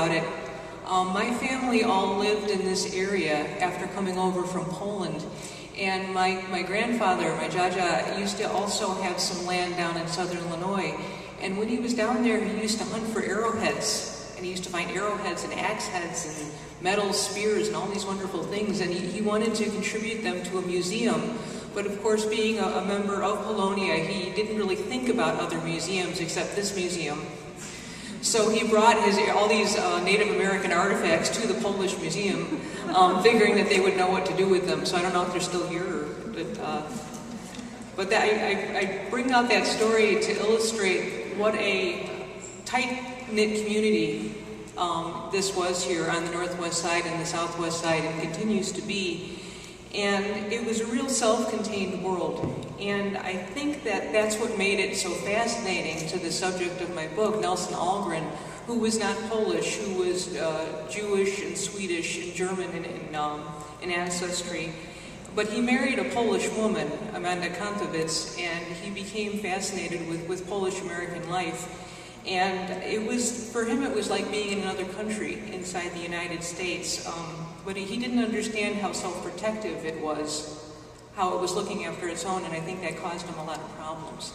about it. My family all lived in this area after coming over from Poland. And my grandfather, my Jaja, used to also have some land down in southern Illinois. And when he was down there, he used to hunt for arrowheads. And he used to find arrowheads and axe heads and metal spears and all these wonderful things. And he wanted to contribute them to a museum. But of course, being a member of Polonia, he didn't really think about other museums except this museum. So he brought all these Native American artifacts to the Polish Museum, figuring that they would know what to do with them. So I don't know if they're still here. But I bring out that story to illustrate what a tight-knit community this was here on the northwest side and the southwest side, and continues to be. And it was a real self-contained world. And I think that that's what made it so fascinating to the subject of my book, Nelson Algren, who was not Polish, who was Jewish and Swedish and German in ancestry. But he married a Polish woman, Amanda Kantowicz, and he became fascinated with Polish American life. And for him, it was like being in another country inside the United States. But he didn't understand how self-protective it was, how it was looking after its own, and I think that caused him a lot of problems.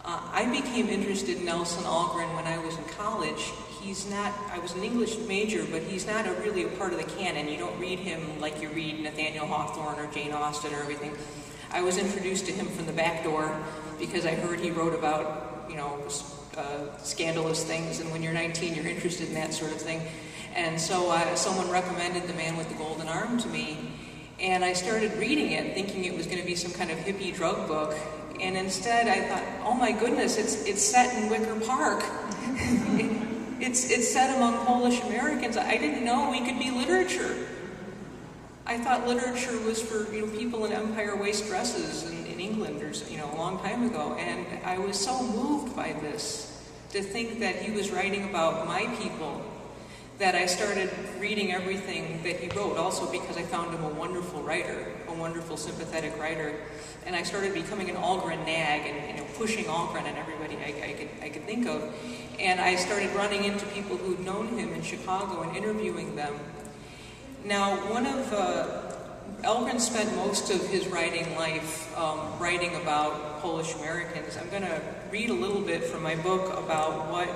I became interested in Nelson Algren when I was in college. I was an English major, but he's not really a part of the canon. You don't read him like you read Nathaniel Hawthorne or Jane Austen or everything. I was introduced to him from the back door because I heard he wrote about, scandalous things, and when you're 19, you're interested in that sort of thing. And so someone recommended The Man with the Golden Arm to me, and I started reading it, thinking it was going to be some kind of hippie drug book. And instead, I thought, oh my goodness, it's set in Wicker Park. It's set among Polish Americans. I didn't know we could be literature. I thought literature was for people in Empire waist dresses in England, or a long time ago. And I was so moved by this, to think that he was writing about my people, that I started reading everything that he wrote, also because I found him a wonderful writer, a wonderful sympathetic writer. And I started becoming an Algren nag and pushing Algren on everybody I could think of. And I started running into people who'd known him in Chicago and interviewing them. Now, Algren spent most of his writing life writing about Polish Americans. I'm going to read a little bit from my book about what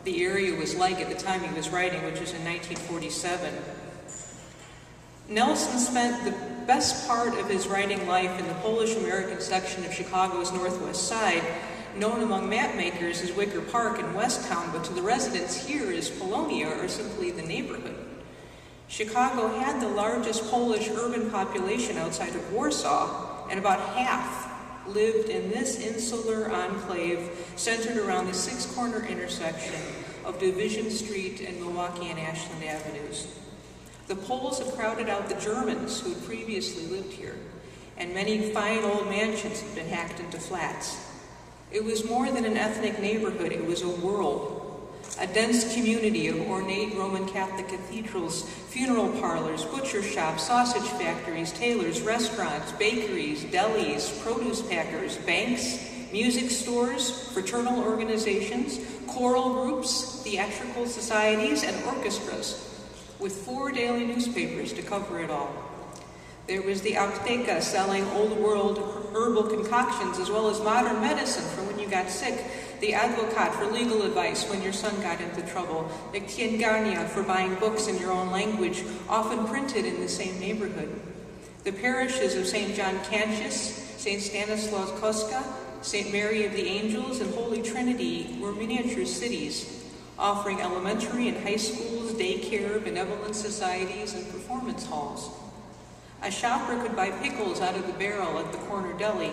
the area was like at the time he was writing, which was in 1947. Nelson spent the best part of his writing life in the Polish American section of Chicago's northwest side, known among mapmakers as Wicker Park and Westtown, but to the residents here as Polonia, or simply the neighborhood. Chicago had the largest Polish urban population outside of Warsaw, and about half lived in this insular enclave centered around the six-corner intersection of Division Street and Milwaukee and Ashland Avenues. The Poles had crowded out the Germans who had previously lived here, and many fine old mansions had been hacked into flats. It was more than an ethnic neighborhood, it was a world. A dense community of ornate Roman Catholic cathedrals, funeral parlors, butcher shops, sausage factories, tailors, restaurants, bakeries, delis, produce packers, banks, music stores, fraternal organizations, choral groups, theatrical societies, and orchestras, with 4 daily newspapers to cover it all. There was the Apteka selling old world herbal concoctions as well as modern medicine for when you got sick, the Advokat for legal advice when your son got into trouble, the Księgarnia for buying books in your own language, often printed in the same neighborhood. The parishes of St. John Cantius, St. Stanislaus Kostka, St. Mary of the Angels, and Holy Trinity were miniature cities, offering elementary and high schools, daycare, benevolent societies, and performance halls. A shopper could buy pickles out of the barrel at the corner deli,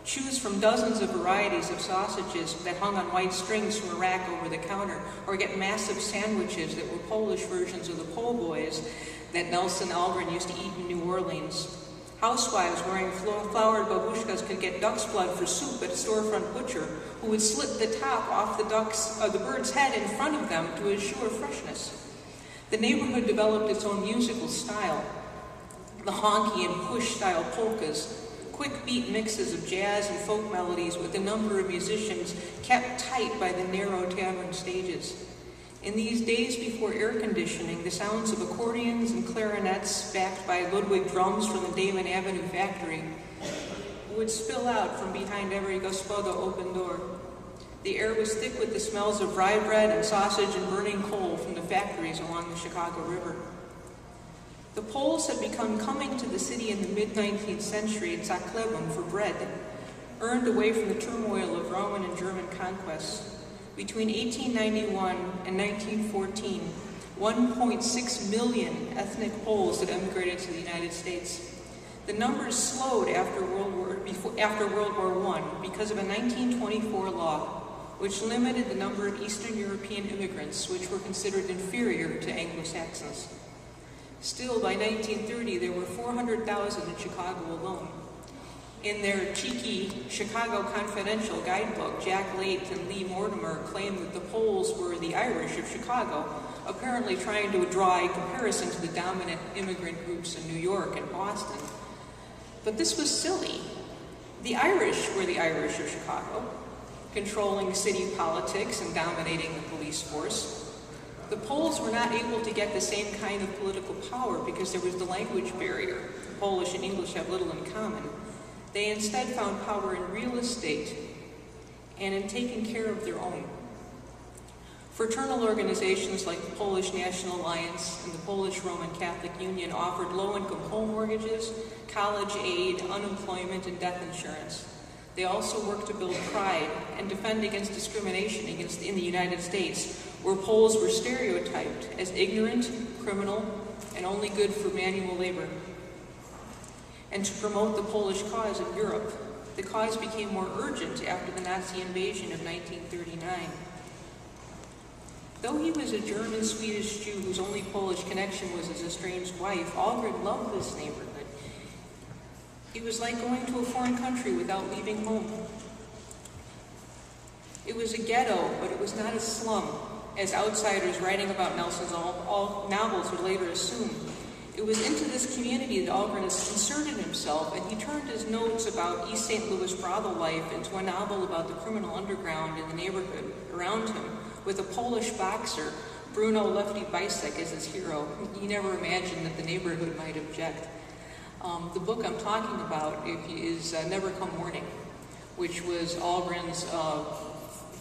choose from dozens of varieties of sausages that hung on white strings from a rack over the counter, or get massive sandwiches that were Polish versions of the po' boys that Nelson Algren used to eat in New Orleans. Housewives wearing flowered babushkas could get duck's blood for soup at a storefront butcher who would slit the top off the bird's head in front of them to assure freshness. The neighborhood developed its own musical style. The honky and push-style polkas, quick beat mixes of jazz and folk melodies with a number of musicians kept tight by the narrow tavern stages. In these days before air conditioning, the sounds of accordions and clarinets backed by Ludwig drums from the Damon Avenue factory would spill out from behind every Gospoda open door. The air was thick with the smells of rye bread and sausage and burning coal from the factories along the Chicago River. The Poles had begun coming to the city in the mid-19th century at Zakhlebem for bread, earned away from the turmoil of Roman and German conquests. Between 1891 and 1914, 1.6 million ethnic Poles had emigrated to the United States. The numbers slowed after World War I because of a 1924 law which limited the number of Eastern European immigrants which were considered inferior to Anglo-Saxons. Still, by 1930, there were 400,000 in Chicago alone. In their cheeky Chicago Confidential guidebook, Jack Late and Lee Mortimer claimed that the Poles were the Irish of Chicago, apparently trying to draw a comparison to the dominant immigrant groups in New York and Boston. But this was silly. The Irish were the Irish of Chicago, controlling city politics and dominating the police force. The Poles were not able to get the same kind of political power because there was the language barrier. Polish and English have little in common. They instead found power in real estate and in taking care of their own. Fraternal organizations like the Polish National Alliance and the Polish Roman Catholic Union offered low-income home mortgages, college aid, unemployment, and death insurance. They also worked to build pride and defend against discrimination in the United States, where Poles were stereotyped as ignorant, criminal, and only good for manual labor. And to promote the Polish cause in Europe. The cause became more urgent after the Nazi invasion of 1939. Though he was a German-Swedish Jew whose only Polish connection was his estranged wife, Algren loved this neighborhood. It was like going to a foreign country without leaving home. It was a ghetto, but it was not a slum, as outsiders writing about Nelson's novels would later assume. It was into this community that Algren has inserted himself, and he turned his notes about East St. Louis brothel life into a novel about the criminal underground in the neighborhood around him, with a Polish boxer, Bruno Lefty Bisek, as his hero. He never imagined that the neighborhood might object. The book I'm talking about is Never Come Morning, which was Algren's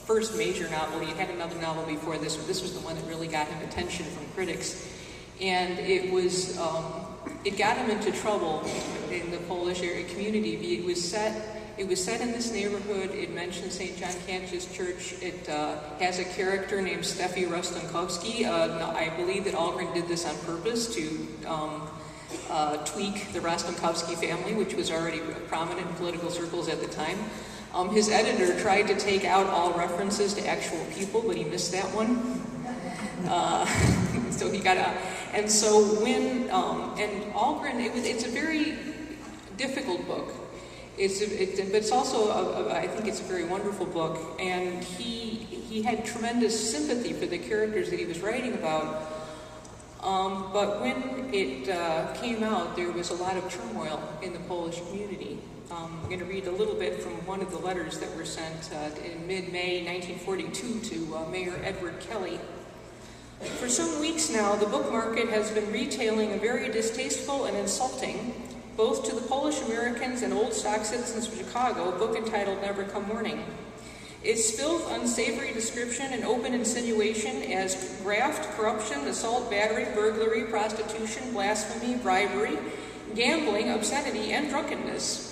first major novel. He had another novel before this, but this was the one that really got him attention from critics. And it got him into trouble in the Polish area community. It was set in this neighborhood. It mentions St. John Cantius Church. It has a character named Steffi Rostankowski. I believe that Algren did this on purpose to tweak the Rostankowski family, which was already prominent in political circles at the time. His editor tried to take out all references to actual people, but he missed that one. So he got out. And so when, and Algren, it's a very difficult book. But it's also, I think it's a very wonderful book. And he had tremendous sympathy for the characters that he was writing about. But when it came out, there was a lot of turmoil in the Polish community. I'm going to read a little bit from one of the letters that were sent in mid-May 1942 to Mayor Edward Kelly. For some weeks now, the book market has been retailing a very distasteful and insulting, both to the Polish Americans and old stock citizens of Chicago, book entitled Never Come Morning. Its filth, unsavory description, and open insinuation as graft, corruption, assault, battery, burglary, prostitution, blasphemy, bribery, gambling, obscenity, and drunkenness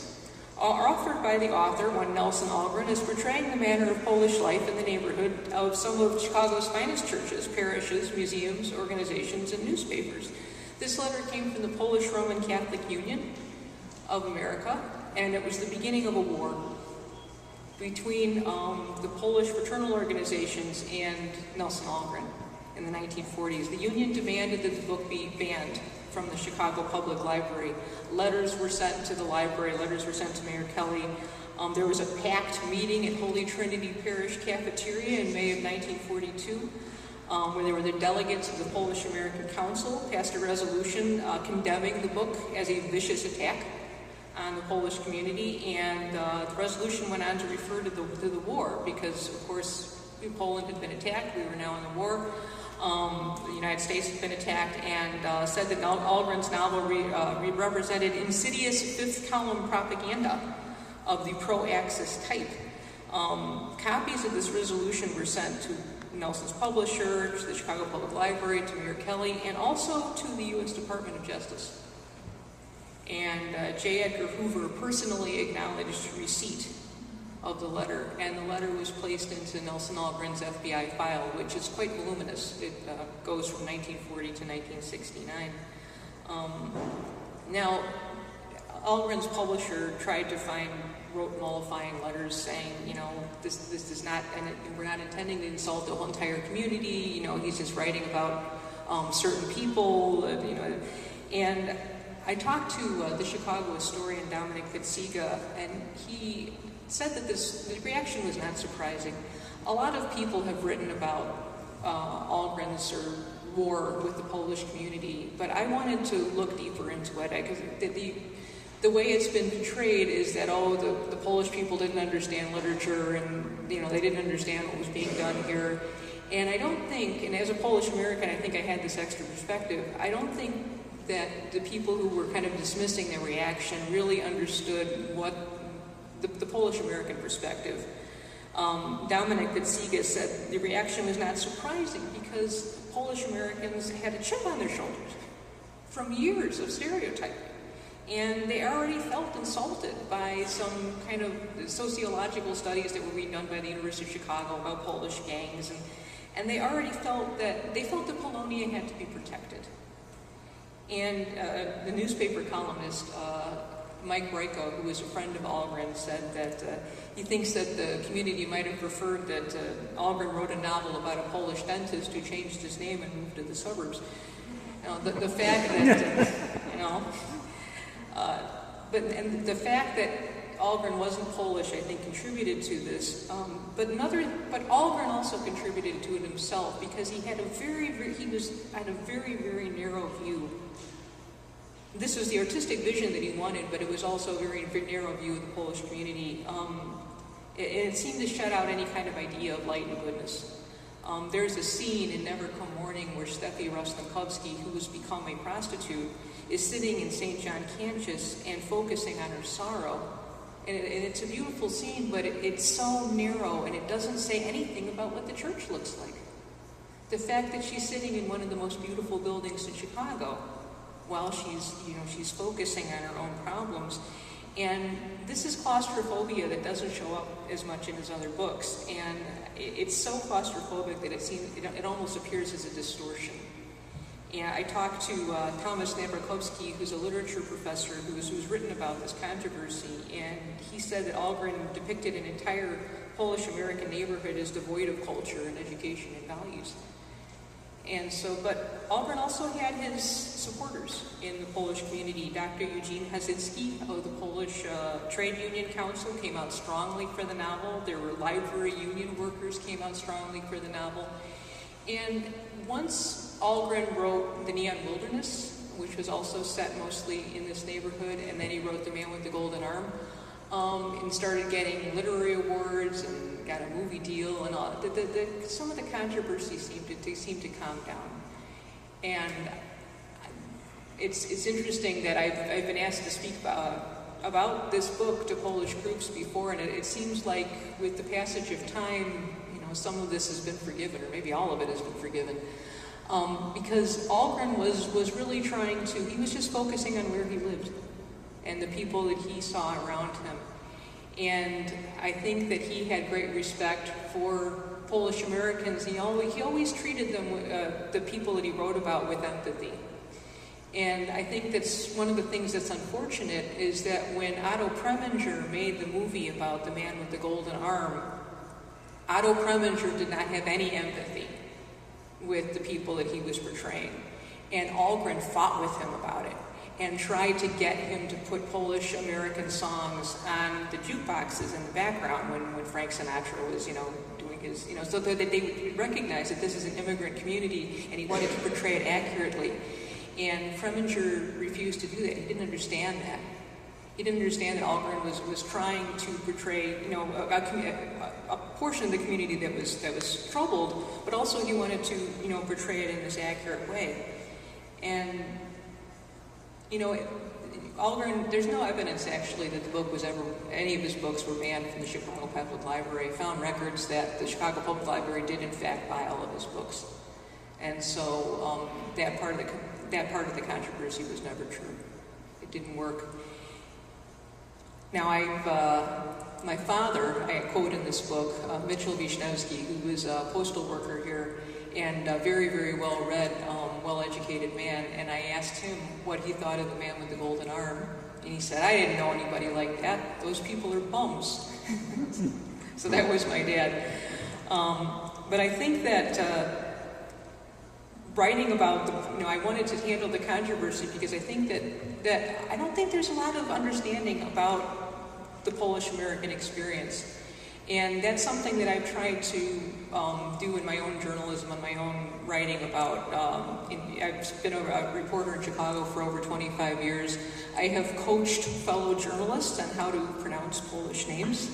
are offered by the author, one Nelson Algren, as portraying the manner of Polish life in the neighborhood of some of Chicago's finest churches, parishes, museums, organizations, and newspapers. This letter came from the Polish Roman Catholic Union of America, and it was the beginning of a war between the Polish fraternal organizations and Nelson Algren in the 1940s. The union demanded that the book be banned from the Chicago Public Library. Letters were sent to the library, letters were sent to Mayor Kelly. There was a packed meeting at Holy Trinity Parish Cafeteria in May of 1942, where there were the delegates of the Polish American Council, passed a resolution condemning the book as a vicious attack on the Polish community, and the resolution went on to refer to the war, because, of course, Poland had been attacked, we were now in the war. The United States has been attacked, and said that Algren's novel represented insidious fifth-column propaganda of the pro-Axis type. Copies of this resolution were sent to Nelson's publisher, to the Chicago Public Library, to Mayor Kelly, and also to the U.S. Department of Justice. And J. Edgar Hoover personally acknowledged receipt of the letter, and the letter was placed into Nelson Algren's FBI file, which is quite voluminous. It goes from 1940 to 1969. Now, Algren's publisher wrote mollifying letters saying, you know, this is not, and we're not intending to insult the whole entire community, you know, he's just writing about certain people, you know, and I talked to the Chicago historian Dominic Fitsiga, and he said that the reaction was not surprising. A lot of people have written about Algren's war with the Polish community, but I wanted to look deeper into it, because the way it's been portrayed is that, oh, the Polish people didn't understand literature, and, you know, they didn't understand what was being done here. And I don't think, and as a Polish American, I think I had this extra perspective, I don't think that the people who were kind of dismissing their reaction really understood what the Polish American perspective. Dominic Fitsiga said the reaction was not surprising because Polish Americans had a chip on their shoulders from years of stereotyping. And they already felt insulted by some kind of sociological studies that were being done by the University of Chicago about Polish gangs, and they already felt that Polonia had to be protected. And the newspaper columnist Mike Reiko, who was a friend of Algren, said that he thinks that the community might have preferred that Algren wrote a novel about a Polish dentist who changed his name and moved to the suburbs. You know, the fact that you know. But the fact that Algren wasn't Polish, I think, contributed to this. But Algren also contributed to it himself because he had a very, very narrow view. This was the artistic vision that he wanted, but it was also a very, very narrow view of the Polish community. It seemed to shut out any kind of idea of light and goodness. There's a scene in Never Come Morning where Steffi Rostenkowski, who has become a prostitute, is sitting in St. John Cantius and focusing on her sorrow. And it's a beautiful scene, but it's so narrow, and it doesn't say anything about what the church looks like. The fact that she's sitting in one of the most beautiful buildings in Chicago while she's focusing on her own problems. And this is claustrophobia that doesn't show up as much in his other books. And it's so claustrophobic that it almost appears as a distortion. And I talked to Thomas Nabrakowski, who's a literature professor who's written about this controversy, and he said that Algren depicted an entire Polish American neighborhood as devoid of culture and education and values. And so, but Algren also had his supporters in the Polish community. Dr. Eugene Hasinski of the Polish Trade Union Council came out strongly for the novel. There were library union workers came out strongly for the novel. And once Algren wrote The Neon Wilderness, which was also set mostly in this neighborhood, and then he wrote The Man with the Golden Arm, and started getting literary awards and got a movie deal and all. Some of the controversy seemed to calm down. And it's interesting that I've been asked to speak about this book to Polish groups before, and it seems like with the passage of time, some of this has been forgiven, or maybe all of it has been forgiven. Because Algren was really he was just focusing on where he lived and the people that he saw around him. And I think that he had great respect for Polish Americans. He always treated them, the people that he wrote about, with empathy. And I think that's one of the things that's unfortunate is that when Otto Preminger made the movie about the Man with the Golden Arm, Otto Preminger did not have any empathy with the people that he was portraying. And Algren fought with him about it and tried to get him to put Polish American songs on the jukeboxes in the background when Frank Sinatra was, doing his, so that they would recognize that this is an immigrant community, and he wanted to portray it accurately. And Preminger refused to do that. He didn't understand that. He didn't understand that Algren was trying to portray, you know, a portion of the community that was troubled, but also he wanted to, you know, portray it in this accurate way. And, you know, Algren, there's no evidence actually that the book was ever, any of his books were banned from the Chicago Public Library. I found records that the Chicago Public Library did in fact buy all of his books. And so that part of the controversy was never true. It didn't work. Now my father, I quote in this book, Mitchell Wisniewski, who was a postal worker here and a very, very well-read, well-educated man, and I asked him what he thought of the man with the golden arm, and he said, I didn't know anybody like that. Those people are bums. So that was my dad. But I think that writing about the, you know, I wanted to handle the controversy because I think that I don't think there's a lot of understanding about the Polish American experience. And that's something that I've tried to do in my own journalism and my own writing about. I've been a reporter in Chicago for over 25 years. I have coached fellow journalists on how to pronounce Polish names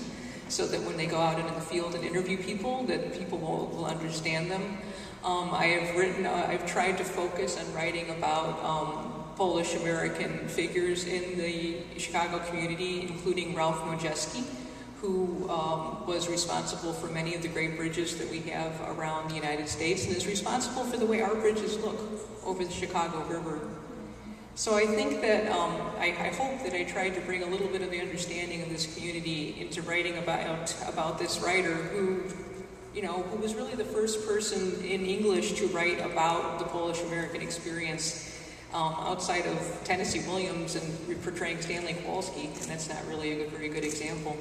so that when they go out into the field and interview people, that people will understand them. I've tried to focus on writing about Polish American figures in the Chicago community, including Ralph Wisniewski, who was responsible for many of the great bridges that we have around the United States and is responsible for the way our bridges look over the Chicago River. So I think that, I hope that I tried to bring a little bit of the understanding of this community into writing about this writer who, you know, who was really the first person in English to write about the Polish American experience outside of Tennessee Williams and portraying Stanley Kowalski, and that's not really a very good example.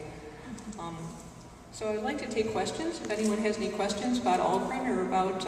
So I'd like to take questions. If anyone has any questions about Algren or about